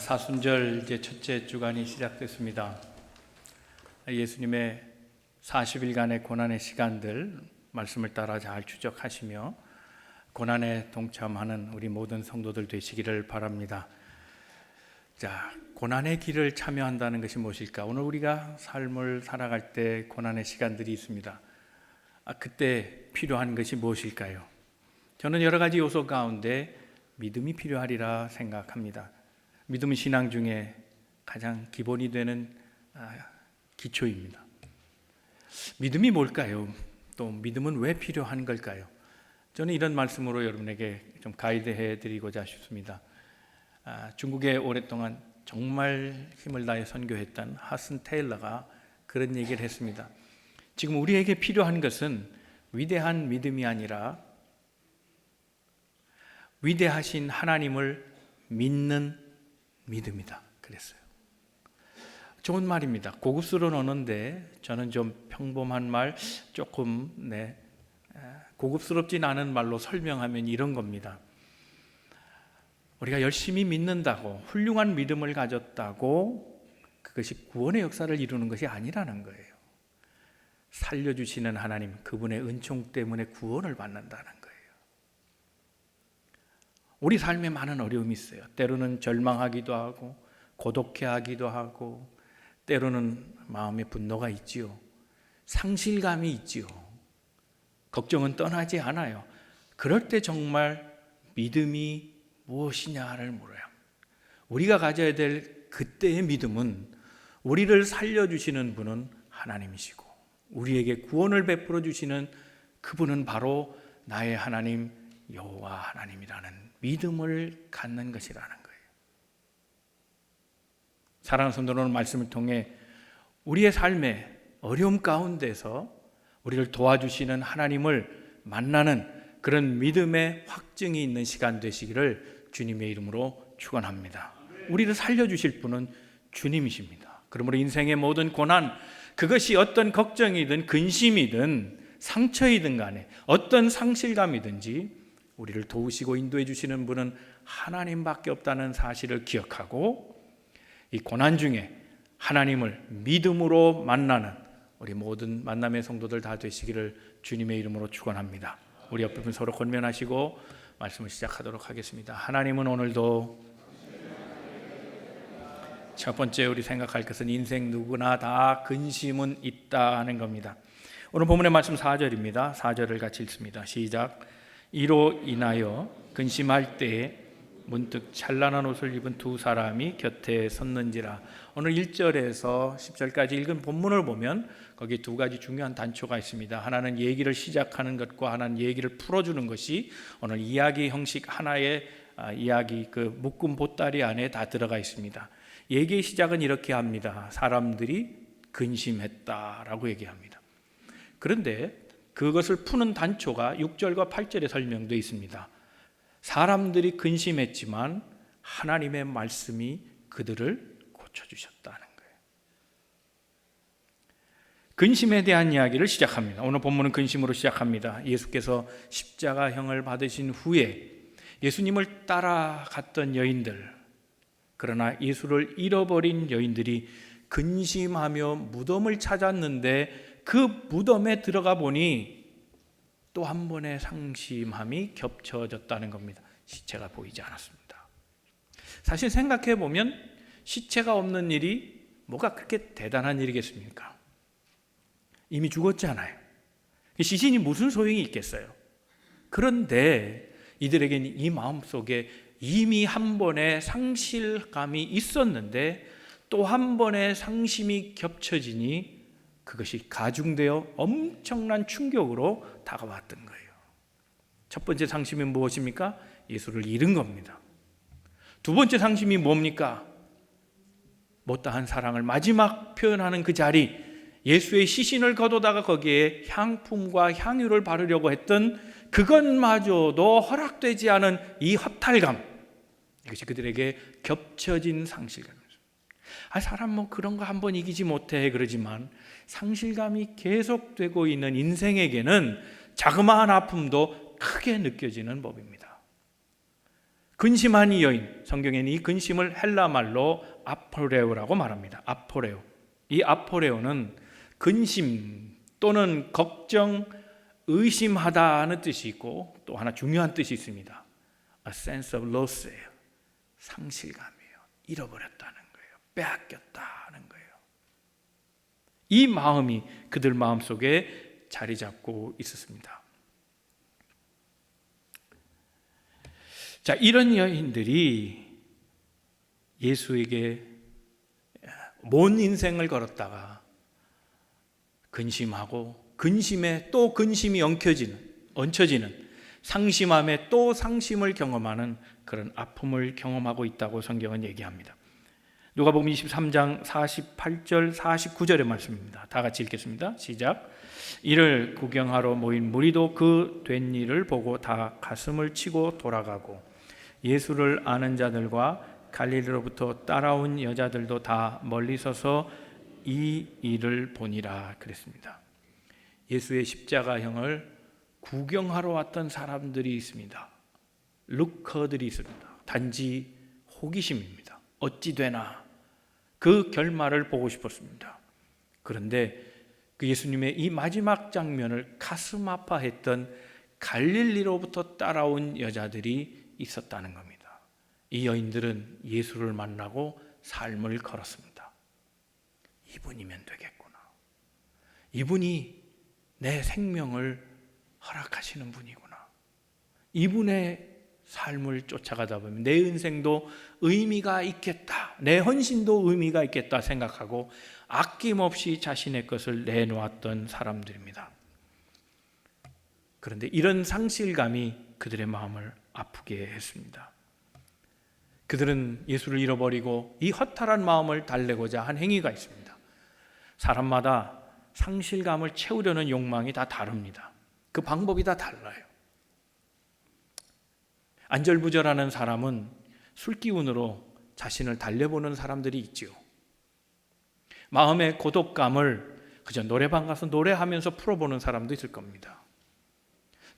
사순절 이제 첫째 주간이 시작됐습니다. 예수님의 40일간의 고난의 시간들 말씀을 따라 잘 추적하시며 고난에 동참하는 우리 모든 성도들 되시기를 바랍니다. 자, 고난의 길을 참여한다는 것이 무엇일까? 오늘 우리가 삶을 살아갈 때 고난의 시간들이 있습니다. 그때 필요한 것이 무엇일까요? 저는 여러 가지 요소 가운데 믿음이 필요하리라 생각합니다. 믿음은 신앙 중에 가장 기본이 되는 기초입니다. 믿음이 뭘까요? 또 믿음은 왜 필요한 걸까요? 저는 이런 말씀으로 여러분에게 좀 가이드해 드리고자 싶습니다. 중국에 오랫동안 정말 힘을 다해 선교했던 하슨 테일러가 그런 얘기를 했습니다. 지금 우리에게 필요한 것은 위대한 믿음이 아니라 위대하신 하나님을 믿는 믿음이다 그랬어요. 좋은 말입니다. 고급스러운 언어인데 저는 좀 평범한 말, 조금 고급스럽진 않은 말로 설명하면 이런 겁니다. 우리가 열심히 믿는다고, 훌륭한 믿음을 가졌다고 그것이 구원의 역사를 이루는 것이 아니라는 거예요. 살려주시는 하나님, 그분의 은총 때문에 구원을 받는다는 거예요. 우리 삶에 많은 어려움이 있어요. 때로는 절망하기도 하고 고독해하기도 하고 때로는 마음의 분노가 있지요. 상실감이 있지요. 걱정은 떠나지 않아요. 그럴 때 정말 믿음이 무엇이냐를 물어요. 우리가 가져야 될 그때의 믿음은 우리를 살려주시는 분은 하나님이시고 우리에게 구원을 베풀어 주시는 그분은 바로 나의 하나님 여호와 하나님이라는 믿음을 갖는 것이라는 거예요. 사랑하는 성도는 말씀을 통해 우리의 삶의 어려움 가운데서 우리를 도와주시는 하나님을 만나는 그런 믿음의 확증이 있는 시간 되시기를 주님의 이름으로 축원합니다. 우리를 살려주실 분은 주님이십니다. 그러므로 인생의 모든 고난, 그것이 어떤 걱정이든 근심이든 상처이든 간에 어떤 상실감이든지 우리를 도우시고 인도해 주시는 분은 하나님밖에 없다는 사실을 기억하고 이 고난 중에 하나님을 믿음으로 만나는 우리 모든 만남의 성도들 다 되시기를 주님의 이름으로 축원합니다. 우리 옆에 분 서로 권면하시고 말씀을 시작하도록 하겠습니다. 하나님은 오늘도 첫 번째 우리 생각할 것은 인생 누구나 다 근심은 있다 하는 겁니다. 오늘 본문의 말씀 4절입니다. 4절을 같이 읽습니다. 시작. 이로 인하여 근심할 때에 문득 찬란한 옷을 입은 두 사람이 곁에 섰는지라. 오늘 1절에서 10절까지 읽은 본문을 보면 거기 두 가지 중요한 단초가 있습니다. 하나는 얘기를 시작하는 것과 하나는 얘기를 풀어주는 것이 오늘 이야기 형식 하나의 이야기 그 묶음 보따리 안에 다 들어가 있습니다. 얘기의 시작은 이렇게 합니다. 사람들이 근심했다라고 얘기합니다. 그런데 그것을 푸는 단초가 6절과 8절에 설명되어 있습니다. 사람들이 근심했지만 하나님의 말씀이 그들을 고쳐주셨다는 거예요. 근심에 대한 이야기를 시작합니다. 오늘 본문은 근심으로 시작합니다. 예수께서 십자가형을 받으신 후에 예수님을 따라갔던 여인들, 그러나 예수를 잃어버린 여인들이 근심하며 무덤을 찾았는데 그 무덤에 들어가 보니 또 한 번의 상심함이 겹쳐졌다는 겁니다. 시체가 보이지 않았습니다. 사실 생각해 보면 시체가 없는 일이 뭐가 그렇게 대단한 일이겠습니까? 이미 죽었잖아요. 시신이 무슨 소용이 있겠어요? 그런데 이들에게는 이 마음속에 이미 한 번의 상실감이 있었는데 또 한 번의 상심이 겹쳐지니 그것이 가중되어 엄청난 충격으로 다가왔던 거예요. 첫 번째 상심이 무엇입니까? 예수를 잃은 겁니다. 두 번째 상심이 뭡니까? 못다한 사랑을 마지막 표현하는 그 자리, 예수의 시신을 거두다가 거기에 향품과 향유를 바르려고 했던 그것마저도 허락되지 않은 이 허탈감, 이것이 그들에게 겹쳐진 상실감입니다. 사람 뭐 그런 거 한번 이기지 못해 그러지만 상실감이 계속되고 있는 인생에게는 자그마한 아픔도 크게 느껴지는 법입니다. 근심한 이 여인, 성경에는 이 근심을 헬라 말로 아포레오라고 말합니다. 아포레오. 이 아포레오는 근심 또는 걱정, 의심하다는 뜻이 있고 또 하나 중요한 뜻이 있습니다. A sense of loss예요. 상실감이에요. 잃어버렸다는 거예요. 빼앗겼다는 거예요. 이 마음이 그들 마음속에 자리 잡고 있었습니다. 자, 이런 여인들이 예수에게 먼 인생을 걸었다가 근심하고 근심에 또 근심이 얹혀지는 상심함에 또 상심을 경험하는 그런 아픔을 경험하고 있다고 성경은 얘기합니다. 누가복음 23장 48절 49절의 말씀입니다. 다 같이 읽겠습니다. 시작. 이를 구경하러 모인 무리도 그 된 일을 보고 다 가슴을 치고 돌아가고 예수를 아는 자들과 갈릴리로부터 따라온 여자들도 다 멀리 서서 이 일을 보니라 그랬습니다. 예수의 십자가형을 구경하러 왔던 사람들이 있습니다. 루커들이 있습니다. 단지 호기심입니다. 어찌 되나 그 결말을 보고 싶었습니다. 그런데 그 예수님의 이 마지막 장면을 가슴 아파했던 갈릴리로부터 따라온 여자들이 있었다는 겁니다. 이 여인들은 예수를 만나고 삶을 걸었습니다. 이분이면 되겠구나. 이분이 내 생명을 허락하시는 분이구나. 이분의 삶을 쫓아가다 보면 내 인생도 의미가 있겠다. 내 헌신도 의미가 있겠다 생각하고 아낌없이 자신의 것을 내놓았던 사람들입니다. 그런데 이런 상실감이 그들의 마음을 아프게 했습니다. 그들은 예수를 잃어버리고 이 허탈한 마음을 달래고자 한 행위가 있습니다. 사람마다 상실감을 채우려는 욕망이 다 다릅니다. 그 방법이 다 달라요. 안절부절하는 사람은 술기운으로 자신을 달래보는 사람들이 있지요. 마음의 고독감을 그저 노래방 가서 노래하면서 풀어보는 사람도 있을 겁니다.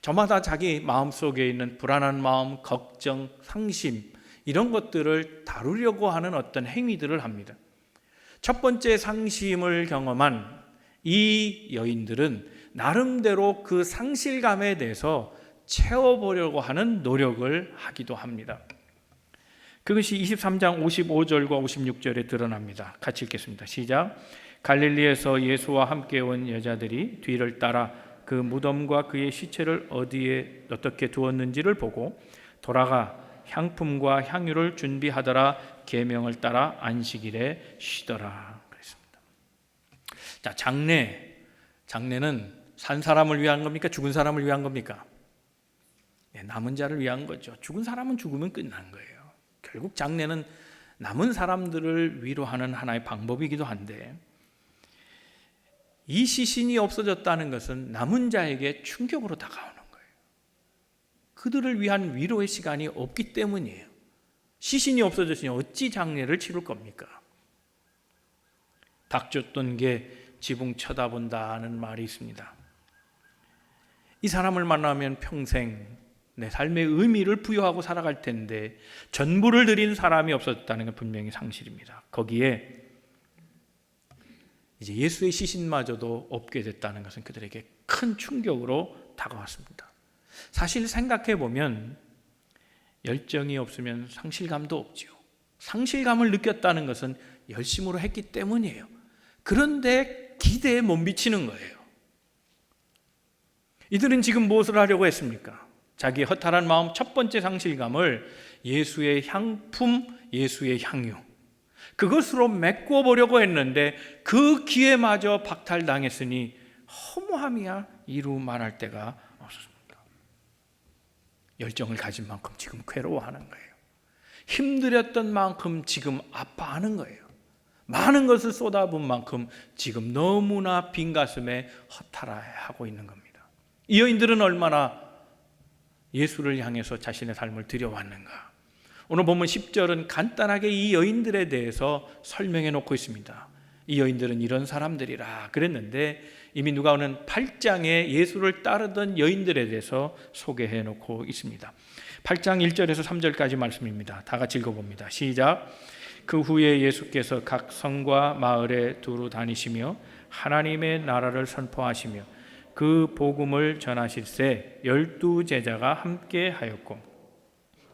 저마다 자기 마음속에 있는 불안한 마음, 걱정, 상심 이런 것들을 다루려고 하는 어떤 행위들을 합니다. 첫 번째 상심을 경험한 이 여인들은 나름대로 그 상실감에 대해서 채워보려고 하는 노력을 하기도 합니다. 그것이 23장 55절과 56절에 드러납니다. 같이 읽겠습니다. 시작. 갈릴리에서 예수와 함께 온 여자들이 뒤를 따라 그 무덤과 그의 시체를 어디에 어떻게 두었는지를 보고 돌아가 향품과 향유를 준비하더라. 계명을 따라 안식일에 쉬더라 그랬습니다. 자, 장례는 산 사람을 위한 겁니까? 죽은 사람을 위한 겁니까? 네, 남은 자를 위한 거죠. 죽은 사람은 죽으면 끝난 거예요. 결국 장례는 남은 사람들을 위로하는 하나의 방법이기도 한데 이 시신이 없어졌다는 것은 남은 자에게 충격으로 다가오는 거예요. 그들을 위한 위로의 시간이 없기 때문이에요. 시신이 없어졌으니 어찌 장례를 치를 겁니까? 닭 쫓던 게 지붕 쳐다본다는 말이 있습니다. 이 사람을 만나면 평생 내 삶의 의미를 부여하고 살아갈 텐데 전부를 드린 사람이 없었다는 건 분명히 상실입니다. 거기에 이제 예수의 시신마저도 없게 됐다는 것은 그들에게 큰 충격으로 다가왔습니다. 사실 생각해 보면 열정이 없으면 상실감도 없지요. 상실감을 느꼈다는 것은 열심으로 했기 때문이에요. 그런데 기대에 못 미치는 거예요. 이들은 지금 무엇을 하려고 했습니까? 자기 허탈한 마음 첫 번째 상실감을 예수의 향품, 예수의 향유 그것으로 메꿔보려고 했는데 그 기회마저 박탈당했으니 허무함이야 이루 말할 데가 없었습니다. 열정을 가진 만큼 지금 괴로워하는 거예요. 힘들었던 만큼 지금 아파하는 거예요. 많은 것을 쏟아부은 만큼 지금 너무나 빈 가슴에 허탈해하고 있는 겁니다. 이 여인들은 얼마나 예수를 향해서 자신의 삶을 드려왔는가. 오늘 본문 10절은 간단하게 이 여인들에 대해서 설명해 놓고 있습니다. 이 여인들은 이런 사람들이라 그랬는데 이미 누가는 8장에 예수를 따르던 여인들에 대해서 소개해 놓고 있습니다. 8장 1절에서 3절까지 말씀입니다. 다 같이 읽어봅니다. 시작. 그 후에 예수께서 각 성과 마을에 두루 다니시며 하나님의 나라를 선포하시며 그 복음을 전하실새 12 제자가 함께 하였고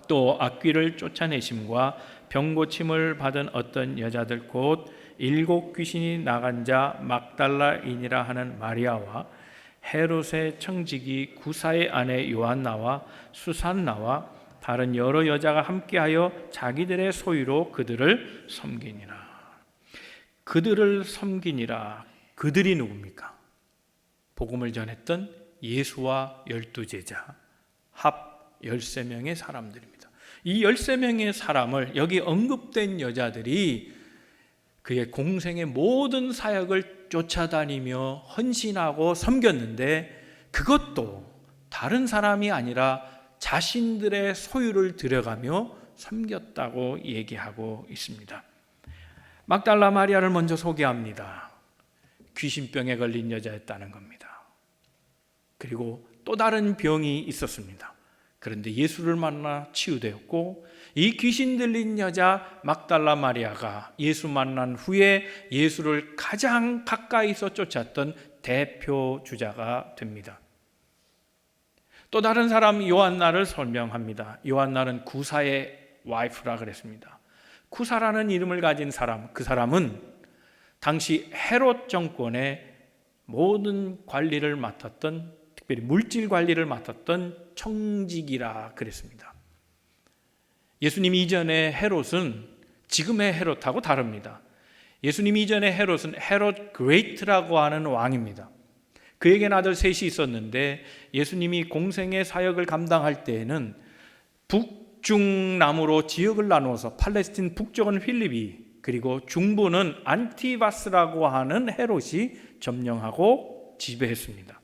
또 악귀를 쫓아내심과 병 고침을 받은 어떤 여자들 곧 7 귀신이 나간 자 막달라인이라 하는 마리아와 헤롯의 청지기 구사의 아내 요한나와 수산나와 다른 여러 여자가 함께하여 자기들의 소유로 그들을 섬기니라. 그들을 섬기니라. 그들이 누굽니까? 복음을 전했던 예수와 12 제자, 합 13명의 사람들입니다. 이 13명의 사람을 여기 언급된 여자들이 그의 공생의 모든 사역을 쫓아다니며 헌신하고 섬겼는데 그것도 다른 사람이 아니라 자신들의 소유를 들여가며 섬겼다고 얘기하고 있습니다. 막달라 마리아를 먼저 소개합니다. 귀신병에 걸린 여자였다는 겁니다. 그리고 또 다른 병이 있었습니다. 그런데 예수를 만나 치유되었고 이 귀신 들린 여자 막달라 마리아가 예수 만난 후에 예수를 가장 가까이서 쫓았던 대표 주자가 됩니다. 또 다른 사람 요한나를 설명합니다. 요한나는 구사의 와이프라 그랬습니다. 구사라는 이름을 가진 사람, 그 사람은 당시 헤롯 정권의 모든 관리를 맡았던, 특별히 물질 관리를 맡았던 청직이라 그랬습니다. 예수님 이전의 헤롯은 지금의 헤롯하고 다릅니다. 예수님 이전의 헤롯은 헤롯 그레이트라고 하는 왕입니다. 그에게는 아들 셋이 있었는데 예수님이 공생의 사역을 감당할 때에는 북중남으로 지역을 나누어서 팔레스틴 북쪽은 필립이 그리고 중부는 안티바스라고 하는 헤롯이 점령하고 지배했습니다.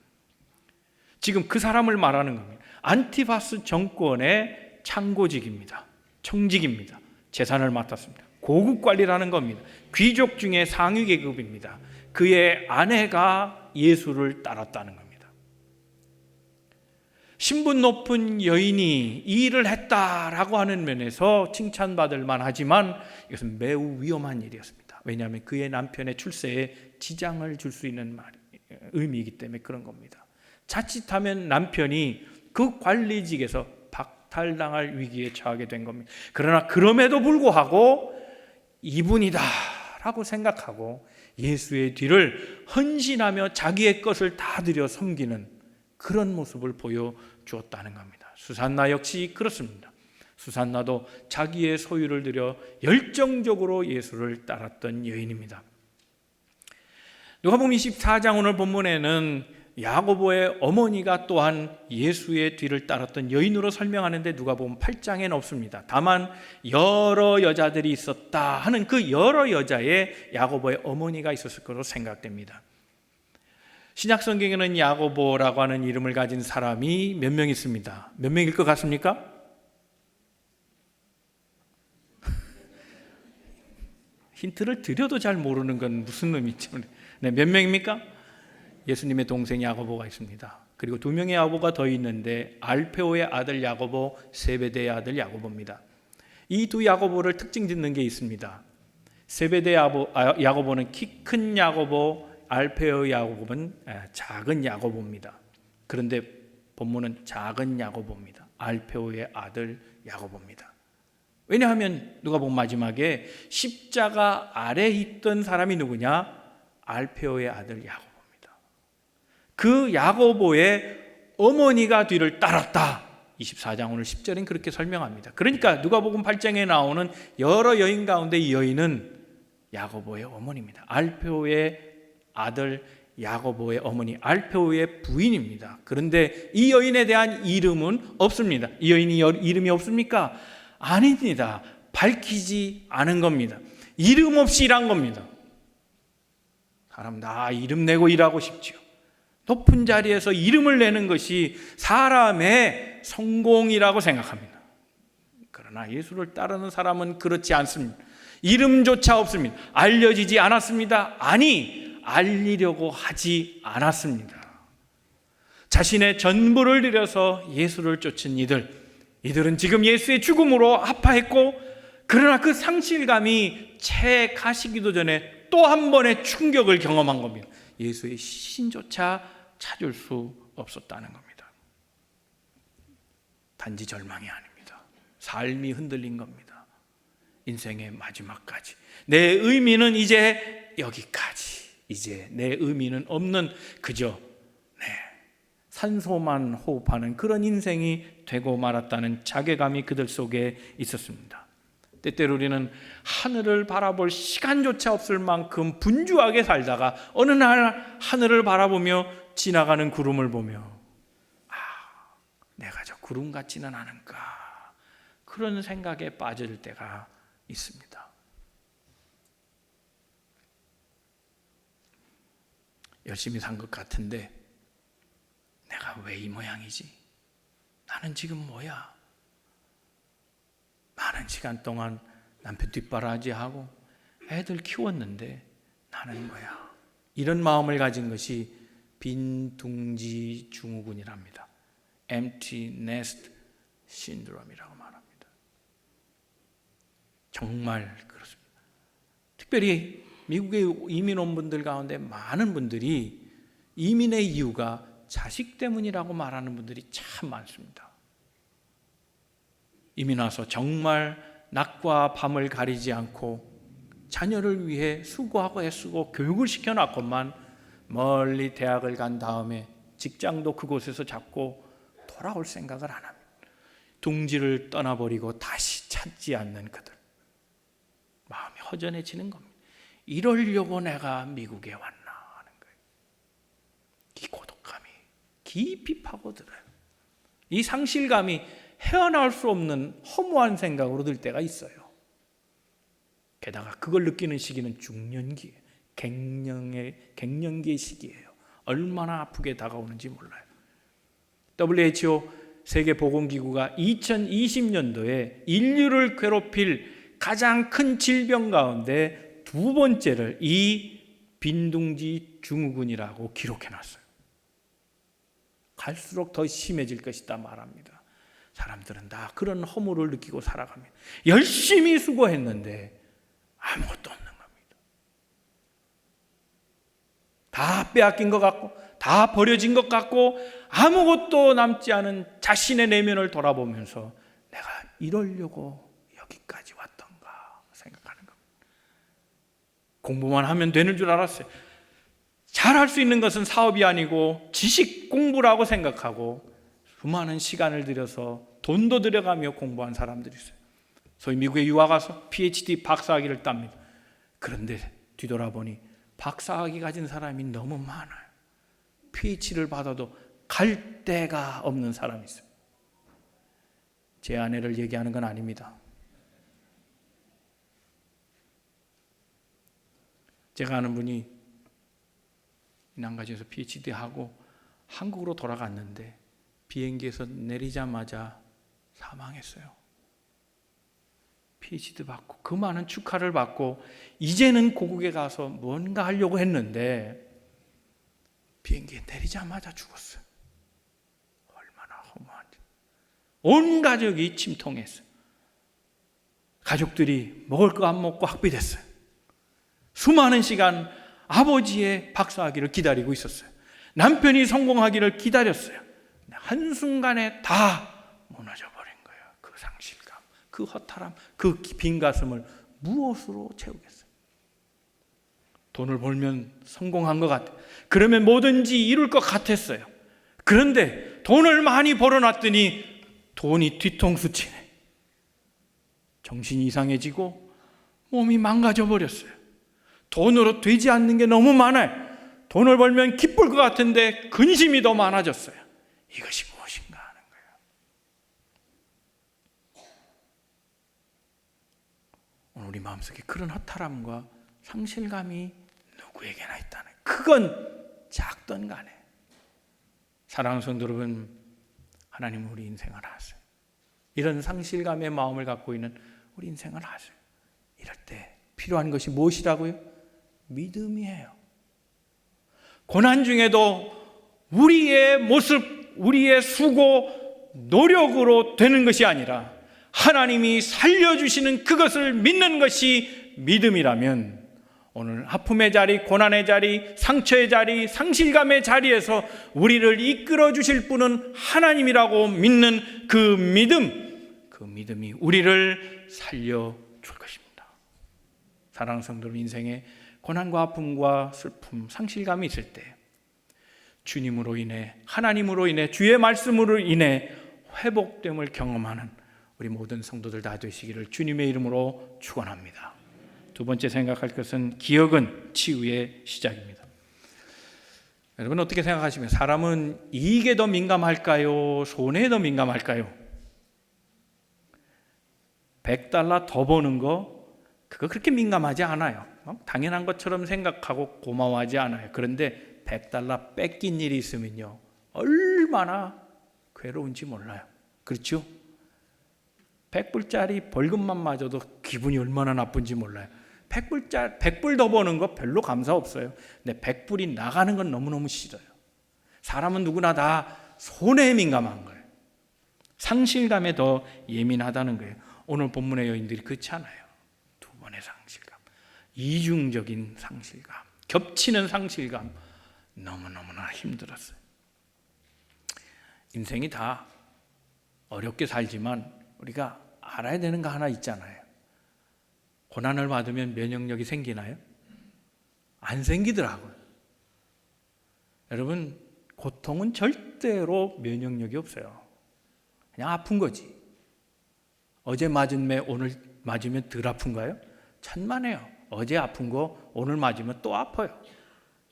지금 그 사람을 말하는 겁니다. 안티바스 정권의 창고직입니다. 청직입니다. 재산을 맡았습니다. 고급 관리라는 겁니다. 귀족 중에 상위 계급입니다. 그의 아내가 예수를 따랐다는 겁니다. 신분 높은 여인이 이 일을 했다라고 하는 면에서 칭찬받을 만하지만 이것은 매우 위험한 일이었습니다. 왜냐하면 그의 남편의 출세에 지장을 줄 수 있는 의미이기 때문에 그런 겁니다. 자칫하면 남편이 그 관리직에서 박탈당할 위기에 처하게 된 겁니다. 그러나 그럼에도 불구하고 이분이다 라고 생각하고 예수의 뒤를 헌신하며 자기의 것을 다 들여 섬기는 그런 모습을 보여주었다는 겁니다. 수산나 역시 그렇습니다. 수산나도 자기의 소유를 들여 열정적으로 예수를 따랐던 여인입니다. 누가복음 24장 오늘 본문에는 야고보의 어머니가 또한 예수의 뒤를 따랐던 여인으로 설명하는데 누가복음 8장에는 없습니다. 다만 여러 여자들이 있었다 하는 그 여러 여자의 야고보의 어머니가 있었을 것으로 생각됩니다. 신약 성경에는 야고보라고 하는 이름을 가진 사람이 몇 명 있습니다. 몇 명일 것 같습니까? 힌트를 드려도 잘 모르는 건 무슨 의미죠? 네, 몇 명입니까? 예수님의 동생 야고보가 있습니다. 그리고 2명의 야고보가 더 있는데 알페오의 아들 야고보, 세베대의 아들 야고보입니다. 이 두 야고보를 특징 짓는 게 있습니다. 세베대 야고보는 키 큰 야고보, 알페오 야고보는 작은 야고보입니다. 그런데 본문은 작은 야고보입니다. 알페오의 아들 야고보입니다. 왜냐하면 누가복음 마지막에 십자가 아래 있던 사람이 누구냐? 알페오의 아들 야고보. 그 야고보의 어머니가 뒤를 따랐다. 24장 오늘 10절엔 그렇게 설명합니다. 그러니까 누가복음 8장에 나오는 여러 여인 가운데 이 여인은 야고보의 어머니입니다. 알페오의 아들 야고보의 어머니, 알페오의 부인입니다. 그런데 이 여인에 대한 이름은 없습니다. 이 여인이 이름이 없습니까? 아닙니다. 밝히지 않은 겁니다. 이름 없이 일한 겁니다. 사람 다 이름 내고 일하고 싶지요. 높은 자리에서 이름을 내는 것이 사람의 성공이라고 생각합니다. 그러나 예수를 따르는 사람은 그렇지 않습니다. 이름조차 없습니다. 알려지지 않았습니다. 아니, 알리려고 하지 않았습니다. 자신의 전부를 들여서 예수를 쫓은 이들, 이들은 지금 예수의 죽음으로 아파했고, 그러나 그 상실감이 채 가시기도 전에 또 한 번의 충격을 경험한 겁니다. 예수의 시신조차 찾을 수 없었다는 겁니다. 단지 절망이 아닙니다. 삶이 흔들린 겁니다. 인생의 마지막까지 내 의미는 이제 여기까지, 이제 내 의미는 없는 그저 산소만 호흡하는 그런 인생이 되고 말았다는 자괴감이 그들 속에 있었습니다. 때때로 우리는 하늘을 바라볼 시간조차 없을 만큼 분주하게 살다가 어느 날 하늘을 바라보며 지나가는 구름을 보며 내가 저 구름 같지는 않은가, 그런 생각에 빠질 때가 있습니다. 열심히 산 것 같은데 내가 왜 이 모양이지? 나는 지금 뭐야? 많은 시간 동안 남편 뒷바라지하고 애들 키웠는데 나는 뭐야? 이런 마음을 가진 것이 빈둥지 증후군이랍니다. Empty Nest Syndrome이라고 말합니다. 정말 그렇습니다. 특별히 미국에 이민 온 분들 가운데 많은 분들이 이민의 이유가 자식 때문이라고 말하는 분들이 참 많습니다. 이민 와서 정말 낮과 밤을 가리지 않고 자녀를 위해 수고하고 애쓰고 교육을 시켜놨건만 멀리 대학을 간 다음에 직장도 그곳에서 잡고 돌아올 생각을 안 합니다. 둥지를 떠나버리고 다시 찾지 않는 그들, 마음이 허전해지는 겁니다. 이러려고 내가 미국에 왔나 하는 거예요. 이 고독감이 깊이 파고들어요. 이 상실감이 헤어나올 수 없는 허무한 생각으로 들 때가 있어요. 게다가 그걸 느끼는 시기는 중년기예요. 갱년기의 시기예요. 얼마나 아프게 다가오는지 몰라요. WHO 세계보건기구가 2020년도에 인류를 괴롭힐 가장 큰 질병 가운데 두 번째를 이 빈둥지 증후군이라고 기록해놨어요. 갈수록 더 심해질 것이다 말합니다. 사람들은 다 그런 허물을 느끼고 살아갑니다. 열심히 수고했는데 아무것도 없는 겁니다. 다 빼앗긴 것 같고 다 버려진 것 같고 아무것도 남지 않은 자신의 내면을 돌아보면서 내가 이러려고 여기까지 왔던가 생각하는 겁니다. 공부만 하면 되는 줄 알았어요. 잘할 수 있는 것은 사업이 아니고 지식 공부라고 생각하고 수많은 시간을 들여서 돈도 들여가며 공부한 사람들이 있어요. 소위 미국에 유학 가서 PhD 박사학위를 땁니다. 그런데 뒤돌아보니 박사학위 가진 사람이 너무 많아요. PhD를 받아도 갈 데가 없는 사람이 있어요. 제 아내를 얘기하는 건 아닙니다. 제가 아는 분이 난가지에서 PhD 하고 한국으로 돌아갔는데 비행기에서 내리자마자 사망했어요. PhD 받고 그 많은 축하를 받고 이제는 고국에 가서 뭔가 하려고 했는데 비행기에 내리자마자 죽었어요. 얼마나 허무한지. 온 가족이 침통했어요. 가족들이 먹을 거 안 먹고 학비됐어요. 수많은 시간 아버지의 박사학위를 기다리고 있었어요. 남편이 성공하기를 기다렸어요. 한순간에 다 무너져 버린 거예요. 그 상실감, 그 허탈함, 그 빈 가슴을 무엇으로 채우겠어요? 돈을 벌면 성공한 것 같아요. 그러면 뭐든지 이룰 것 같았어요. 그런데 돈을 많이 벌어놨더니 돈이 뒤통수 치네. 정신이 이상해지고 몸이 망가져 버렸어요. 돈으로 되지 않는 게 너무 많아요. 돈을 벌면 기쁠 것 같은데 근심이 더 많아졌어요. 이것이 무엇인가 하는 거예요. 오늘 우리 마음속에 그런 허탈함과 상실감이 누구에게나 있다는, 그건 작던 간에 사랑하는 성도 여러분, 하나님은 우리 인생을 아세요. 이런 상실감의 마음을 갖고 있는 우리 인생을 아세요. 이럴 때 필요한 것이 무엇이라고요? 믿음이에요. 고난 중에도 우리의 모습, 우리의 수고, 노력으로 되는 것이 아니라 하나님이 살려주시는 그것을 믿는 것이 믿음이라면 오늘 아픔의 자리, 고난의 자리, 상처의 자리, 상실감의 자리에서 우리를 이끌어 주실 분은 하나님이라고 믿는 그 믿음이 우리를 살려줄 것입니다. 사랑하는 성도 여러분, 인생에 고난과 아픔과 슬픔, 상실감이 있을 때 주님으로 인해, 하나님으로 인해, 주의 말씀으로 인해 회복됨을 경험하는 우리 모든 성도들 다 되시기를 주님의 이름으로 축원합니다. 두 번째 생각할 것은 기억은 치유의 시작입니다. 여러분 어떻게 생각하십니까? 사람은 이익에 더 민감할까요? 손해에 더 민감할까요? $100 더 버는 거 그거 그렇게 민감하지 않아요. 당연한 것처럼 생각하고 고마워하지 않아요. 그런데 $100 뺏긴 일이 있으면요 얼마나 괴로운지 몰라요. 그렇죠? 100불짜리 벌금만 맞아도 기분이 얼마나 나쁜지 몰라요. 100불 더 버는 거 별로 감사 없어요. 근데 100불이 나가는 건 너무너무 싫어요. 사람은 누구나 다 손해에 민감한 거예요. 상실감에 더 예민하다는 거예요. 오늘 본문의 여인들이 그렇지 않아요. 두 번의 상실감, 이중적인 상실감, 겹치는 상실감, 너무너무나 힘들었어요. 인생이 다 어렵게 살지만 우리가 알아야 되는 거 하나 있잖아요. 고난을 받으면 면역력이 생기나요? 안 생기더라고요. 여러분, 고통은 절대로 면역력이 없어요. 그냥 아픈 거지. 어제 맞은 매 오늘 맞으면 덜 아픈가요? 천만에요. 어제 아픈 거 오늘 맞으면 또 아파요.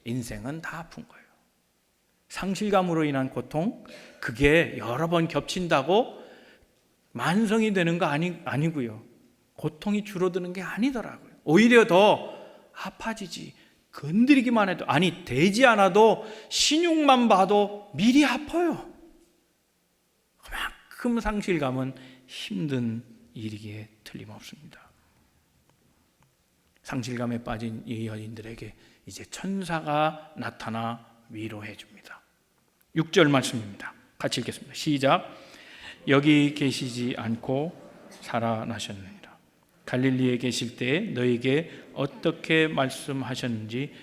인생은 다 아픈 거예요. 상실감으로 인한 고통, 그게 여러 번 겹친다고 만성이 되는 거 아니고요. 고통이 줄어드는 게 아니더라고요. 오히려 더 아파지지. 건드리기만 해도, 아니 되지 않아도 신용만 봐도 미리 아파요. 그만큼 상실감은 힘든 일이기에 틀림없습니다. 상실감에 빠진 이 여인들에게 이제 천사가 나타나 위로해 줍니다. 6절 말씀입니다. 같이 읽겠습니다. 시작. 여기 계시지 않고 살아나셨느니라. 갈릴리에 계실 때 너에게 어떻게 말씀하셨는지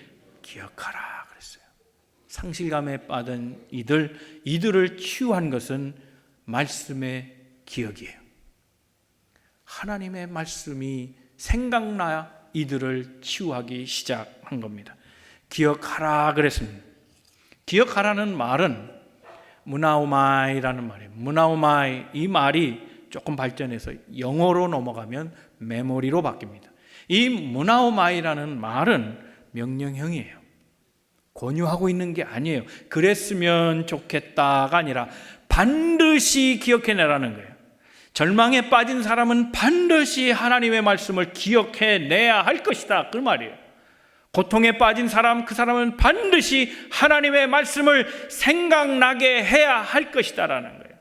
기억하라 그랬어요. 상실감에 빠진 이들을 치유한 것은 말씀의 기억이에요. 하나님의 말씀이 생각나 이들을 치유하기 시작한 겁니다. 기억하라 그랬습니다. 기억하라는 말은 무나우마이라는 말이에요. 무나우마이, 이 말이 조금 발전해서 영어로 넘어가면 메모리로 바뀝니다. 이 무나우마이라는 말은 명령형이에요. 권유하고 있는 게 아니에요. 그랬으면 좋겠다가 아니라 반드시 기억해내라는 거예요. 절망에 빠진 사람은 반드시 하나님의 말씀을 기억해내야 할 것이다, 그 말이에요. 고통에 빠진 사람, 그 사람은 반드시 하나님의 말씀을 생각나게 해야 할 것이다라는 거예요.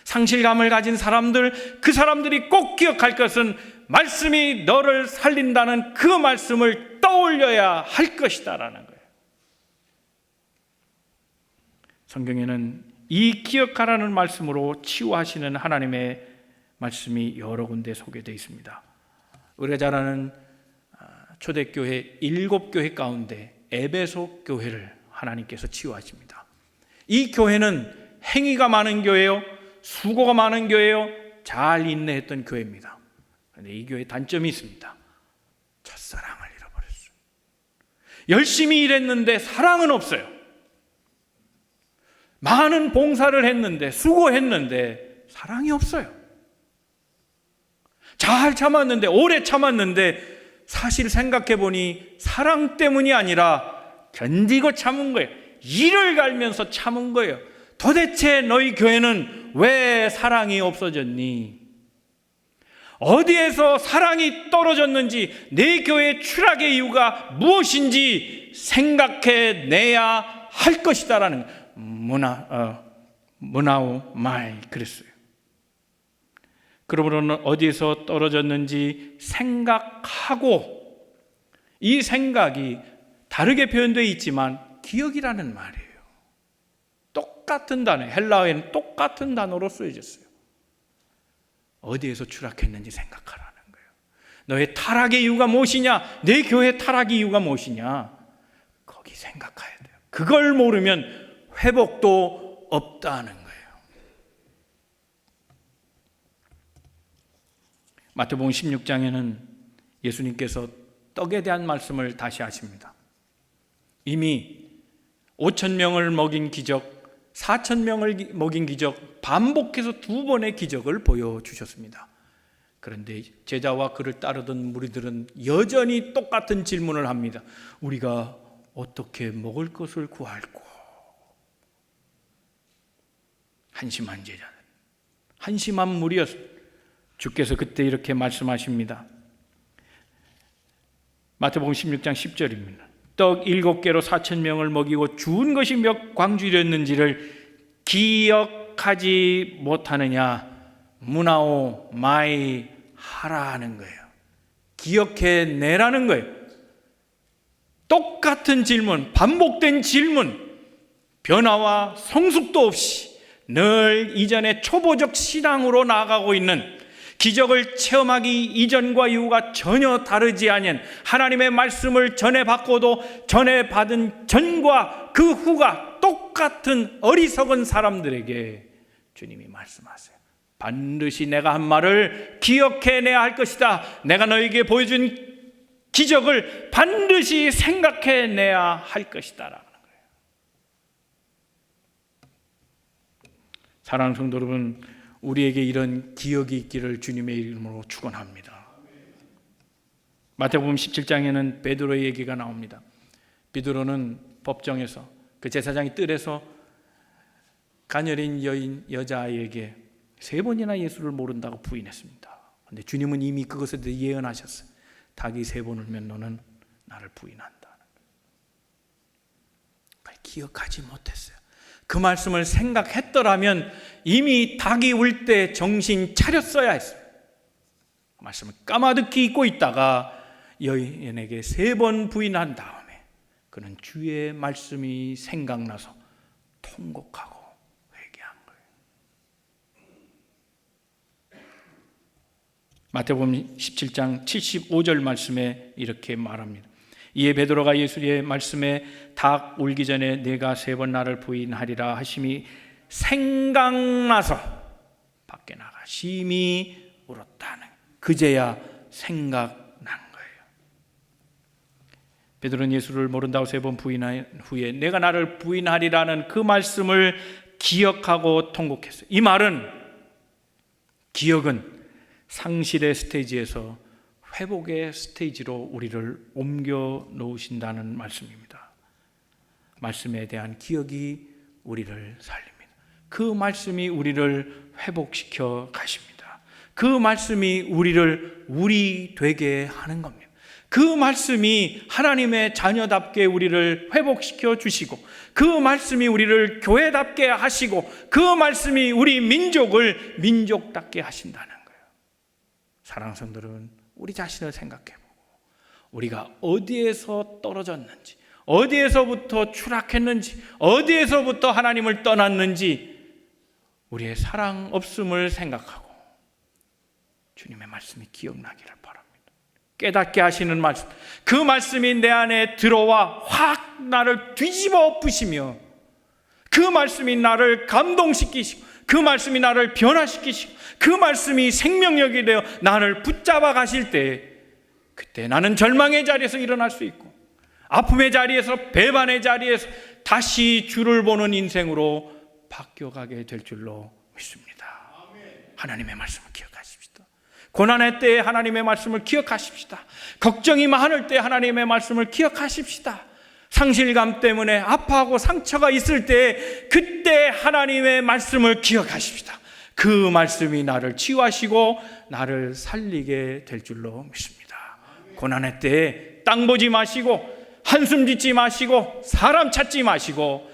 상실감을 가진 사람들, 그 사람들이 꼭 기억할 것은 말씀이 너를 살린다는 그 말씀을 떠올려야 할 것이다라는 거예요. 성경에는 이 기억하라는 말씀으로 치유하시는 하나님의 말씀이 여러 군데 소개되어 있습니다. 우리가 잘 아는 초대교회 7교회 가운데 에베소 교회를 하나님께서 치유하십니다. 이 교회는 행위가 많은 교회요, 수고가 많은 교회요, 잘 인내했던 교회입니다. 그런데 이 교회에 단점이 있습니다. 첫사랑을 잃어버렸어요. 열심히 일했는데 사랑은 없어요. 많은 봉사를 했는데, 수고했는데 사랑이 없어요. 잘 참았는데, 오래 참았는데 사실 생각해 보니 사랑 때문이 아니라 견디고 참은 거예요. 이를 갈면서 참은 거예요. 도대체 너희 교회는 왜 사랑이 없어졌니? 어디에서 사랑이 떨어졌는지, 내 교회의 추락의 이유가 무엇인지 생각해 내야 할 것이다라는 무나우마이 그랬어요. 그러므로는 어디에서 떨어졌는지 생각하고, 이 생각이 다르게 표현되어 있지만 기억이라는 말이에요. 똑같은 단어, 헬라어에는 똑같은 단어로 쓰여졌어요. 어디에서 추락했는지 생각하라는 거예요. 너의 타락의 이유가 무엇이냐? 내 교회 타락의 이유가 무엇이냐? 거기 생각해야 돼요. 그걸 모르면 회복도 없다는 거예요. 마태복음 16장에는 예수님께서 떡에 대한 말씀을 다시 하십니다. 이미 5,000명을 먹인 기적, 4,000명을 먹인 기적, 반복해서 2번의 기적을 보여주셨습니다. 그런데 제자와 그를 따르던 무리들은 여전히 똑같은 질문을 합니다. 우리가 어떻게 먹을 것을 구할꼬? 한심한 제자들, 한심한 무리였습니다. 주께서 그때 이렇게 말씀하십니다. 마태복음 16장 10절입니다. 떡 7개로 4,000명을 먹이고 주운 것이 몇 광주렸는지를 기억하지 못하느냐? 문하오 마이 하라는 거예요. 기억해내라는 거예요. 똑같은 질문, 반복된 질문, 변화와 성숙도 없이 늘 이전의 초보적 신앙으로 나아가고 있는, 기적을 체험하기 이전과 이후가 전혀 다르지 않은, 하나님의 말씀을 전해받고도 전해받은 전과 그 후가 똑같은 어리석은 사람들에게 주님이 말씀하세요. 반드시 내가 한 말을 기억해내야 할 것이다. 내가 너에게 보여준 기적을 반드시 생각해내야 할 것이다 라는 거예요. 사랑하는 성도 여러분, 우리에게 이런 기억이 있기를 주님의 이름으로 축원합니다. 마태복음 17장에는 베드로의 얘기가 나옵니다. 베드로는 법정에서, 그 제사장이 뜰에서 가녀린 여자에게 3번이나 예수를 모른다고 부인했습니다. 그런데 주님은 이미 그것에 대해 예언하셨어요. 닭이 3번 울면 너는 나를 부인한다. 기억하지 못했어요. 그 말씀을 생각했더라면 이미 닭이 울 때 정신 차렸어야 했어요. 그 말씀을 까마득히 잊고 있다가 여인에게 3번 부인한 다음에 그는 주의 말씀이 생각나서 통곡하고 회개한 거예요. 마태복음 17장 75절 말씀에 이렇게 말합니다. 이에 베드로가 예수의 말씀에 닭 울기 전에 내가 3번 나를 부인하리라 하심이 생각나서 밖에 나가 심히 울었다는, 그제야 생각난 거예요. 베드로는 예수를 모른다고 3번 부인한 후에 내가 나를 부인하리라는 그 말씀을 기억하고 통곡했어요. 이 말은, 기억은 상실의 스테이지에서 회복의 스테이지로 우리를 옮겨 놓으신다는 말씀입니다. 말씀에 대한 기억이 우리를 살립니다. 그 말씀이 우리를 회복시켜 가십니다. 그 말씀이 우리를 우리 되게 하는 겁니다. 그 말씀이 하나님의 자녀답게 우리를 회복시켜 주시고, 그 말씀이 우리를 교회답게 하시고, 그 말씀이 우리 민족을 민족답게 하신다는 거예요. 사랑하는 성도 여러분, 우리 자신을 생각해보고 우리가 어디에서 떨어졌는지, 어디에서부터 추락했는지, 어디에서부터 하나님을 떠났는지 우리의 사랑 없음을 생각하고 주님의 말씀이 기억나기를 바랍니다. 깨닫게 하시는 말씀, 그 말씀이 내 안에 들어와 확 나를 뒤집어 엎으시며, 그 말씀이 나를 감동시키시고, 그 말씀이 나를 변화시키시고, 그 말씀이 생명력이 되어 나를 붙잡아 가실 때, 그때 나는 절망의 자리에서 일어날 수 있고, 아픔의 자리에서, 배반의 자리에서 다시 주를 보는 인생으로 바뀌어가게 될 줄로 믿습니다. 하나님의 말씀을 기억하십시다. 고난의 때에 하나님의 말씀을 기억하십시다. 걱정이 많을 때 하나님의 말씀을 기억하십시다. 상실감 때문에 아파하고 상처가 있을 때 그때 하나님의 말씀을 기억하십시다. 그 말씀이 나를 치유하시고 나를 살리게 될 줄로 믿습니다. 고난의 때에 땅 보지 마시고 한숨 짓지 마시고 사람 찾지 마시고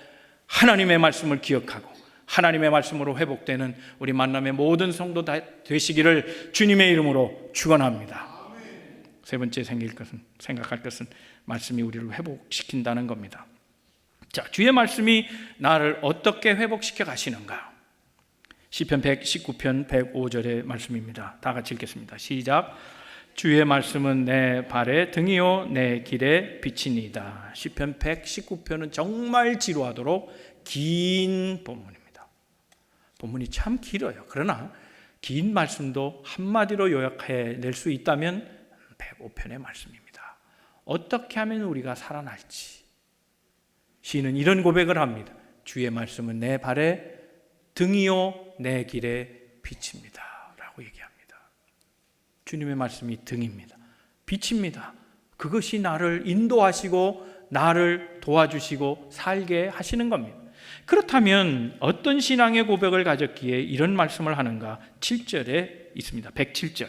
하나님의 말씀을 기억하고 하나님의 말씀으로 회복되는 우리 만남의 모든 성도 되시기를 주님의 이름으로 축원합니다. 세 번째 생각할 것은 말씀이 우리를 회복시킨다는 겁니다. 자, 주의 말씀이 나를 어떻게 회복시켜 가시는가? 시편 119편 105절의 말씀입니다. 다 같이 읽겠습니다. 시작. 주의 말씀은 내 발의 등이요 내 길의 빛이니이다. 시편 119편은 정말 지루하도록 긴 본문입니다. 본문이 참 길어요. 그러나 긴 말씀도 한마디로 요약해낼 수 있다면 105편의 말씀입니다. 어떻게 하면 우리가 살아날지 시인은 이런 고백을 합니다. 주의 말씀은 내 발의 등이요 내 길의 빛입니다 라고 얘기합니다. 주님의 말씀이 등입니다. 빛입니다. 그것이 나를 인도하시고 나를 도와주시고 살게 하시는 겁니다. 그렇다면 어떤 신앙의 고백을 가졌기에 이런 말씀을 하는가? 7절에 있습니다. 107절.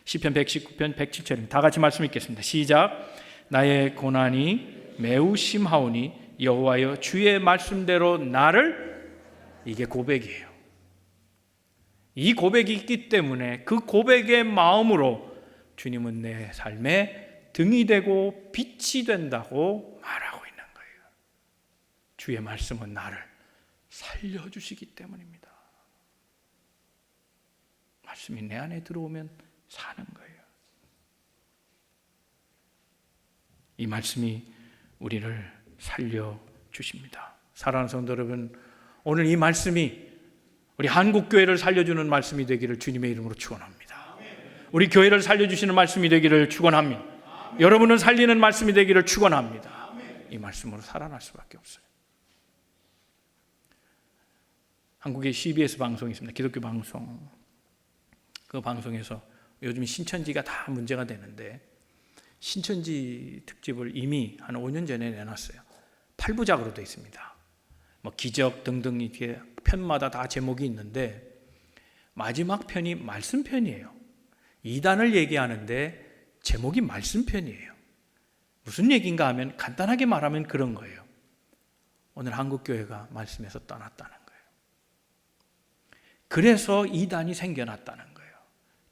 시편 119편 107절입니다. 다 같이 말씀 읽겠습니다. 시작. 나의 고난이 매우 심하오니 여호와여 주의 말씀대로 나를, 이게 고백이에요. 이 고백이 있기 때문에 그 고백의 마음으로 주님은 내 삶에 등이 되고 빛이 된다고 말하고 있는 거예요. 주의 말씀은 나를 살려주시기 때문입니다. 말씀이 내 안에 들어오면 사는 거예요. 이 말씀이 우리를 살려주십니다. 사랑하는 성도 여러분, 오늘 이 말씀이 우리 한국교회를 살려주는 말씀이 되기를 주님의 이름으로 축원합니다. 우리 교회를 살려주시는 말씀이 되기를 축원합니다. 여러분을 살리는 말씀이 되기를 축원합니다. 이 말씀으로 살아날 수밖에 없어요. 한국에 CBS 방송이 있습니다. 기독교 방송. 그 방송에서 요즘 신천지가 다 문제가 되는데 신천지 특집을 이미 한 5년 전에 내놨어요. 8부작으로 되어 있습니다. 뭐 기적 등등 이렇게 편마다 다 제목이 있는데 마지막 편이 말씀편이에요. 이단을 얘기하는데 제목이 말씀편이에요. 무슨 얘기인가 하면 간단하게 말하면 그런 거예요. 오늘 한국교회가 말씀에서 떠났다는 거예요. 그래서 이단이 생겨났다는 거예요.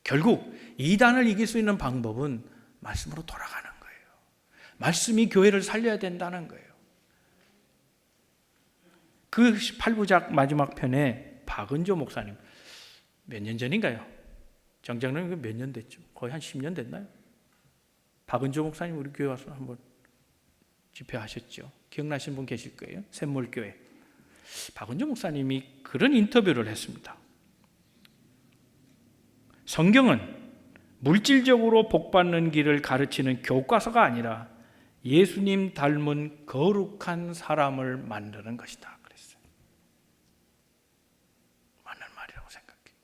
결국 이단을 이길 수 있는 방법은 말씀으로 돌아가는 거예요. 말씀이 교회를 살려야 된다는 거예요. 그 8부작 마지막 편에 박은조 목사님, 몇 년 전인가요? 정장로님 몇 년 됐죠? 거의 한 10년 됐나요? 박은조 목사님 우리 교회 와서 한번 집회하셨죠. 기억나시는 분 계실 거예요. 샘물교회. 박은조 목사님이 그런 인터뷰를 했습니다. 성경은 물질적으로 복받는 길을 가르치는 교과서가 아니라 예수님 닮은 거룩한 사람을 만드는 것이다 그랬어요. 맞는 말이라고 생각해요.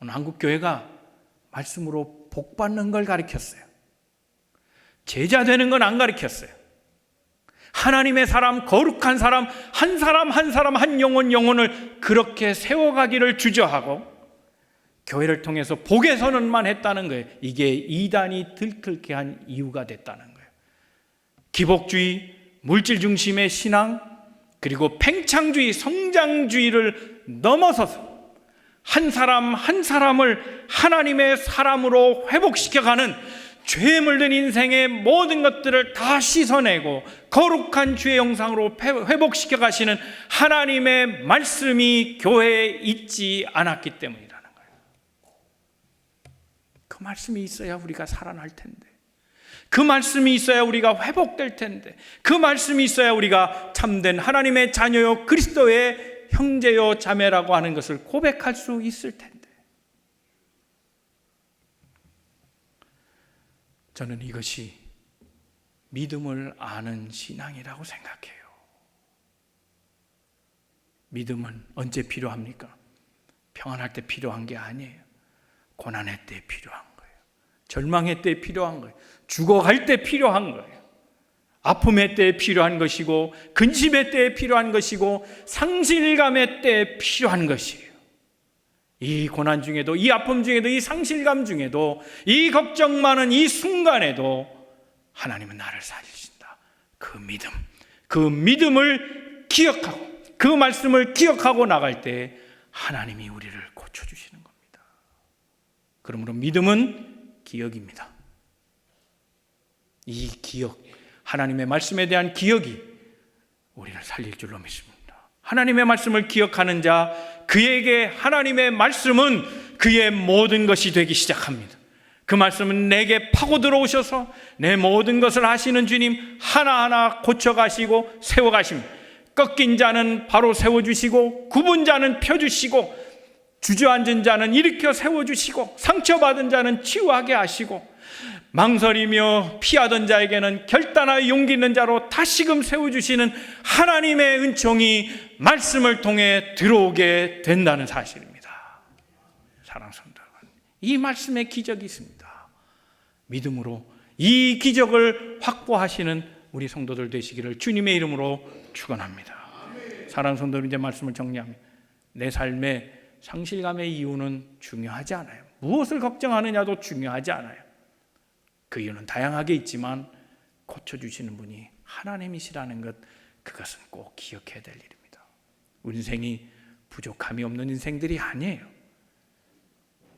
오늘 한국교회가 말씀으로 복받는 걸 가르쳤어요. 제자 되는 건 안 가르쳤어요. 하나님의 사람, 거룩한 사람, 한 사람 한 사람 한 영혼을 그렇게 세워가기를 주저하고 교회를 통해서 복의 선언만 했다는 거예요. 이게 이단이 들끓게 한 이유가 됐다는 거예요. 기복주의, 물질 중심의 신앙, 그리고 팽창주의, 성장주의를 넘어서서 한 사람 한 사람을 하나님의 사람으로 회복시켜가는 죄에 물든 인생의 모든 것들을 다 씻어내고 거룩한 주의 형상으로 회복시켜 가시는 하나님의 말씀이 교회에 있지 않았기 때문이라는 거예요. 그 말씀이 있어야 우리가 살아날 텐데, 그 말씀이 있어야 우리가 회복될 텐데, 그 말씀이 있어야 우리가 참된 하나님의 자녀요 그리스도의 형제요 자매라고 하는 것을 고백할 수 있을 텐데, 저는 이것이 믿음을 아는 신앙이라고 생각해요. 믿음은 언제 필요합니까? 평안할 때 필요한 게 아니에요. 고난의 때 필요한 거예요. 절망의 때 필요한 거예요. 죽어갈 때 필요한 거예요. 아픔의 때에 필요한 것이고, 근심의 때에 필요한 것이고, 상실감의 때에 필요한 것이에요. 이 고난 중에도, 이 아픔 중에도, 이 상실감 중에도, 이 걱정 많은 이 순간에도 하나님은 나를 살리신다. 그 믿음, 그 믿음을 기억하고, 그 말씀을 기억하고 나갈 때 하나님이 우리를 고쳐주시는 겁니다. 그러므로 믿음은 기억입니다. 이 기억, 하나님의 말씀에 대한 기억이 우리를 살릴 줄로 믿습니다. 하나님의 말씀을 기억하는 자, 그에게 하나님의 말씀은 그의 모든 것이 되기 시작합니다. 그 말씀은 내게 파고 들어오셔서 내 모든 것을 하시는 주님, 하나하나 고쳐가시고 세워가십니다. 꺾인 자는 바로 세워주시고, 굽은 자는 펴주시고, 주저앉은 자는 일으켜 세워주시고, 상처받은 자는 치유하게 하시고, 망설이며 피하던 자에게는 결단하여 용기 있는 자로 다시금 세워주시는 하나님의 은총이 말씀을 통해 들어오게 된다는 사실입니다. 사랑하는 성도 여러분, 이 말씀에 기적이 있습니다. 믿음으로 이 기적을 확보하시는 우리 성도들 되시기를 주님의 이름으로 축원합니다. 사랑하는 성도 여러분, 이제 말씀을 정리합니다. 내 삶의 상실감의 이유는 중요하지 않아요. 무엇을 걱정하느냐도 중요하지 않아요. 그 이유는 다양하게 있지만 고쳐주시는 분이 하나님이시라는 것, 그것은 꼭 기억해야 될 일입니다. 우리 인생이 부족함이 없는 인생들이 아니에요.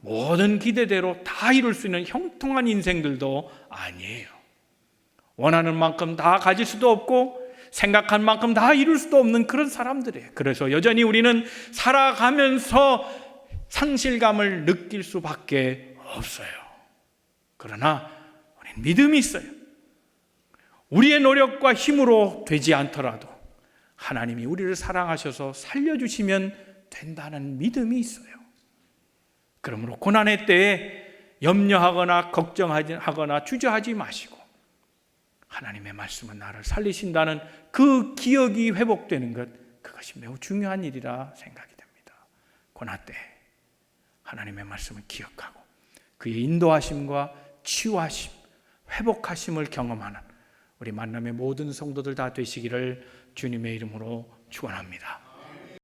모든 기대대로 다 이룰 수 있는 형통한 인생들도 아니에요. 원하는 만큼 다 가질 수도 없고 생각한 만큼 다 이룰 수도 없는 그런 사람들이에요. 그래서 여전히 우리는 살아가면서 상실감을 느낄 수밖에 없어요. 그러나 우리는 믿음이 있어요. 우리의 노력과 힘으로 되지 않더라도 하나님이 우리를 사랑하셔서 살려주시면 된다는 믿음이 있어요. 그러므로 고난의 때에 염려하거나 걱정하거나 주저하지 마시고, 하나님의 말씀은 나를 살리신다는 그 기억이 회복되는 것, 그것이 매우 중요한 일이라 생각이 됩니다. 고난 때 하나님의 말씀을 기억하고 그의 인도하심과 치유하심, 회복하심을 경험하는 우리 만남의 모든 성도들 다 되시기를 주님의 이름으로 축원합니다.